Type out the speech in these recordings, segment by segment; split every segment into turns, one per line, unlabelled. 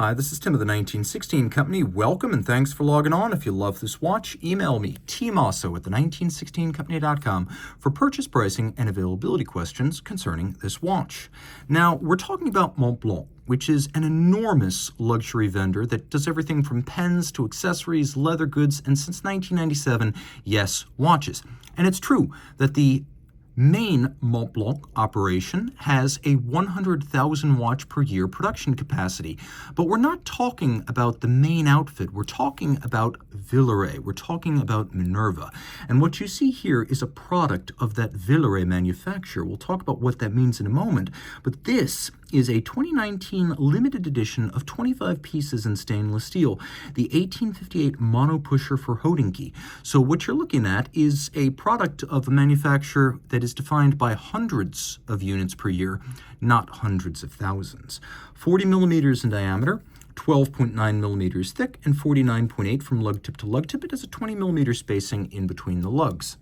Hi, this is Tim of the 1916 Company. Welcome and thanks for logging on. If you love this watch, email me, Team Mosso at the1916company.com for purchase pricing and availability questions concerning this watch. Now, we're talking about Montblanc, which is an enormous luxury vendor that does everything from pens to accessories, leather goods, and since 1997, yes, watches. And it's true that the main Montblanc operation has a 100,000 watch per year production capacity. But we're not talking about the main outfit. We're talking about Villeret. We're talking about Minerva. And what you see here is a product of that Villeret manufacture. We'll talk about what that means in a moment. But this is a 2019 limited edition of 25 pieces in stainless steel, the 1858 Monopusher for Hodinkee. So what you're looking at is a product of a manufacturer that is defined by hundreds of units per year, not hundreds of thousands. 40 millimeters in diameter, 12.9 millimeters thick, and 49.8 from lug tip to lug tip. It has a 20 millimeter spacing in between the lugs.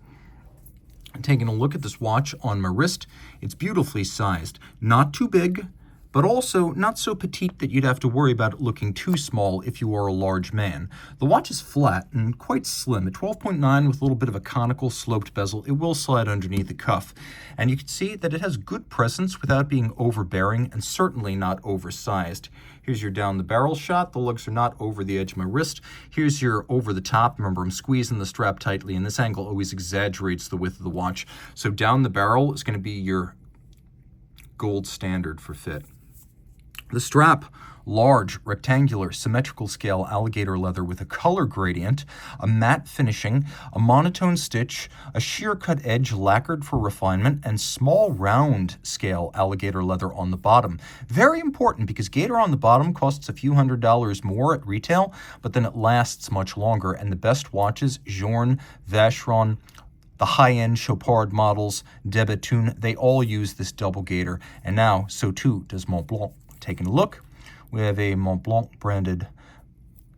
Taking a look at this watch on my wrist, it's beautifully sized. Not too big, but also not so petite that you'd have to worry about it looking too small if you are a large man. The watch is flat and quite slim. At 12.9 with a little bit of a conical sloped bezel, it will slide underneath the cuff. And you can see that it has good presence without being overbearing and certainly not oversized. Here's your down the barrel shot. The lugs are not over the edge of my wrist. Here's your over the top. Remember, I'm squeezing the strap tightly, and this angle always exaggerates the width of the watch. So down the barrel is going to be your gold standard for fit. The strap, large, rectangular, symmetrical scale alligator leather with a color gradient, a matte finishing, a monotone stitch, a sheer cut edge lacquered for refinement, and small round scale alligator leather on the bottom. Very important because gator on the bottom costs a few $100s more at retail, but then it lasts much longer. And the best watches, Journe, Vacheron, the high-end Chopard models, De Bethune, they all use this double gator. And now, so too does Montblanc. Taking a look, we have a Montblanc branded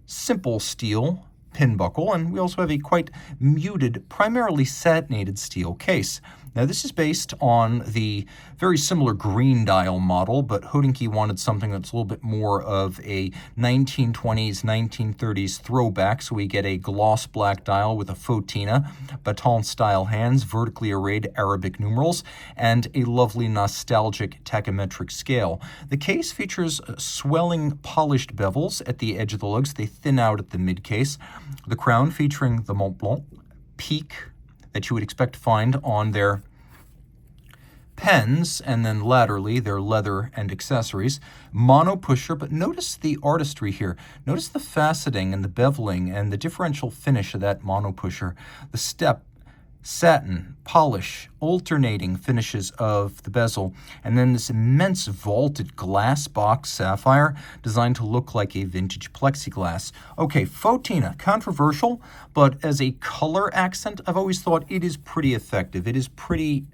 simple steel pin buckle, and we also have a quite muted, primarily satinated steel case. Now, this is based on the very similar green dial model, but Hodinkee wanted something that's a little bit more of a 1920s, 1930s throwback, so we get a gloss black dial with a Fotina, baton-style hands, vertically arrayed Arabic numerals, and a lovely nostalgic tachymetric scale. The case features swelling polished bevels at the edge of the lugs. They thin out at the mid-case. The crown featuring the Montblanc peak that you would expect to find on their pens, and then laterally their leather and accessories. Monopusher, but notice the artistry here. Notice the faceting and the beveling and the differential finish of that Monopusher. The step, satin, polish, alternating finishes of the bezel, and then this immense vaulted glass box sapphire designed to look like a vintage plexiglass. Okay, Fotina, controversial, but as a color accent, I've always thought it is pretty effective. It is pretty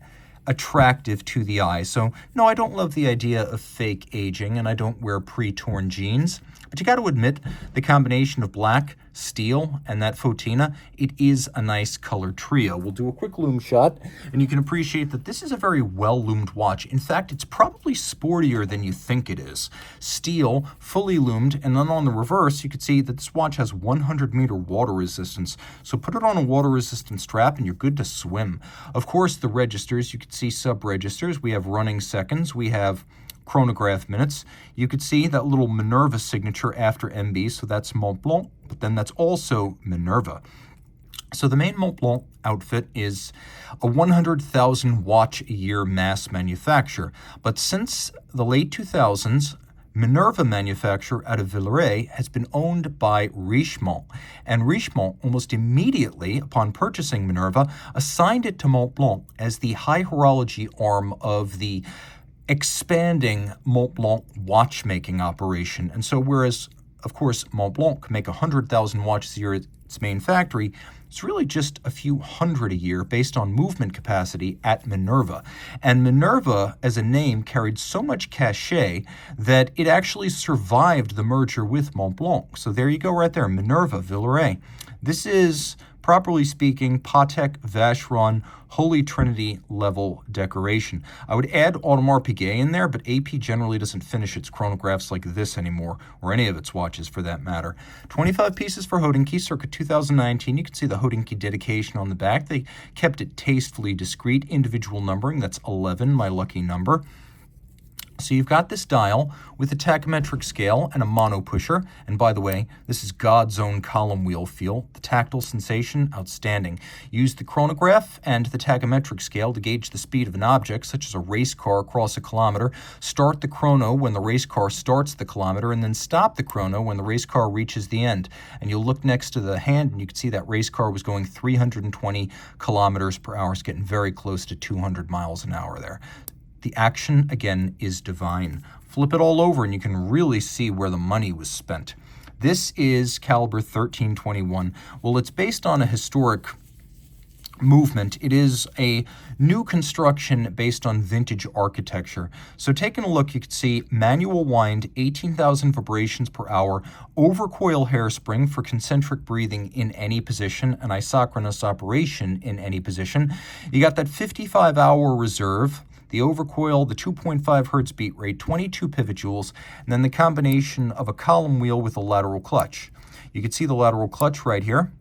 attractive to the eye. So no, I don't love the idea of fake aging, and I don't wear pre-torn jeans. But you got to admit, the combination of black, steel, and that Fotina, it is a nice color trio. We'll do a quick loom shot, and you can appreciate that this is a very well-loomed watch. In fact, it's probably sportier than you think it is. Steel, fully loomed, and then on the reverse, you can see that this watch has 100-meter water resistance. So put it on a water-resistant strap, and you're good to swim. Of course, the registers, you can see sub-registers. We have running seconds. We have chronograph minutes. You could see that little Minerva signature after MB, so that's Montblanc, but then that's also Minerva. So the main Montblanc outfit is a 100,000 watch a year mass manufacture, but since the late 2000s, Minerva manufacture out of Villeret has been owned by Richemont, and Richemont almost immediately upon purchasing Minerva assigned it to Montblanc as the high horology arm of the expanding Montblanc watchmaking operation. And so whereas, of course, Montblanc can make 100,000 watches a year at its main factory, it's really just a few hundred a year based on movement capacity at Minerva. And Minerva, as a name, carried so much cachet that it actually survived the merger with Montblanc. So there you go right there, Minerva, Villeret. This is properly speaking, Patek Vacheron Holy Trinity level decoration. I would add Audemars Piguet in there, but AP generally doesn't finish its chronographs like this anymore, or any of its watches for that matter. 25 pieces for Hodinkee, circa 2019. You can see the Hodinkee dedication on the back. They kept it tastefully discreet. Individual numbering, that's 11, my lucky number. So you've got this dial with a tachometric scale and a monopusher. And by the way, this is God's own column wheel feel. The tactile sensation, outstanding. Use the chronograph and the tachometric scale to gauge the speed of an object, such as a race car across a kilometer. Start the chrono when the race car starts the kilometer, and then stop the chrono when the race car reaches the end. And you'll look next to the hand, and you can see that race car was going 320 kilometers per hour. It's getting very close to 200 miles an hour there. The action, again, is divine. Flip it all over and you can really see where the money was spent. This is caliber 1321. Well, it's based on a historic movement. It is a new construction based on vintage architecture. So taking a look, you can see manual wind, 18,000 vibrations per hour, overcoil hairspring for concentric breathing in any position, and isochronous operation in any position. You got that 55-hour reserve, the overcoil, the 2.5 hertz beat rate, 22 pivot joules, and then the combination of a column wheel with a lateral clutch. You can see the lateral clutch right here,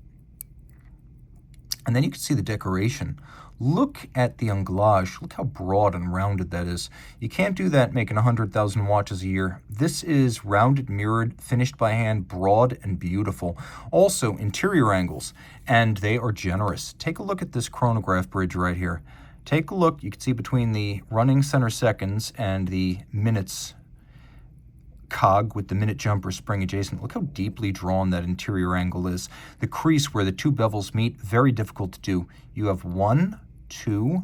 and then you can see the decoration. Look at the anglage. Look how broad and rounded that is. You can't do that making 100,000 watches a year. This is rounded, mirrored, finished by hand, broad and beautiful. Also, interior angles, and they are generous. Take a look at this chronograph bridge right here. Take a look. You can see between the running center seconds and the minutes cog with the minute jumper spring adjacent. Look how deeply drawn that interior angle is. The crease where the two bevels meet, very difficult to do. You have 1, 2,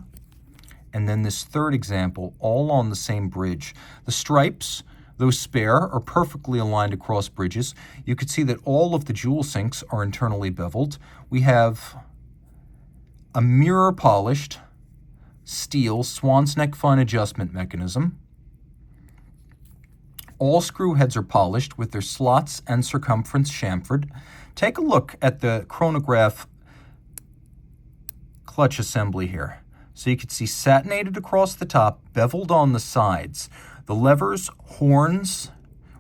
and then this third example, all on the same bridge. The stripes, though spare, are perfectly aligned across bridges. You can see that all of the jewel sinks are internally beveled. We have a mirror polished steel swan's neck fine adjustment mechanism. All screw heads are polished with their slots and circumference chamfered. Take a look at the chronograph clutch assembly here. So you can see satinated across the top, beveled on the sides. The levers, horns,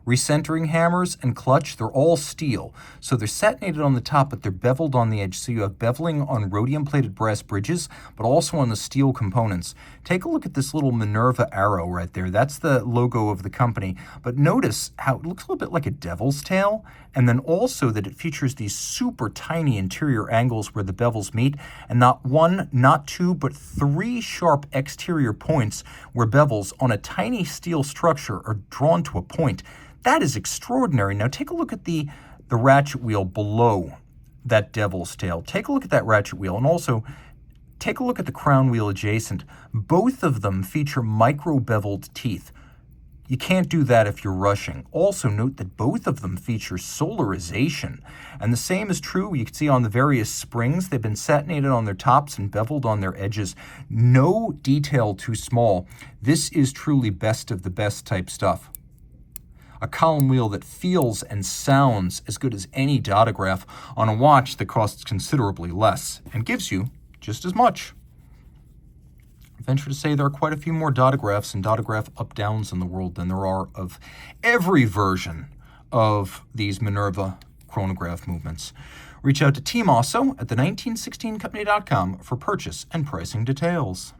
recentering hammers, and clutch, they're all steel. So they're satinated on the top, but they're beveled on the edge. So you have beveling on rhodium-plated brass bridges, but also on the steel components. Take a look at this little Minerva arrow right there. That's the logo of the company. But notice how it looks a little bit like a devil's tail, and then also that it features these super tiny interior angles where the bevels meet, and not one, not two, but 3 sharp exterior points where bevels on a tiny steel structure are drawn to a point. That is extraordinary. Now take a look at the ratchet wheel below that devil's tail. Take a look at that ratchet wheel, and also take a look at the crown wheel adjacent. Both of them feature micro-beveled teeth. You can't do that if you're rushing. Also note that both of them feature solarization. And the same is true, you can see on the various springs. They've been satinated on their tops and beveled on their edges. No detail too small. This is truly best of the best type stuff. A column wheel that feels and sounds as good as any dotograph on a watch that costs considerably less and gives you just as much. I venture to say there are quite a few more dotographs and dotograph up-downs in the world than there are of every version of these Minerva chronograph movements. Reach out to Team Mosso at the 1916company.com for purchase and pricing details.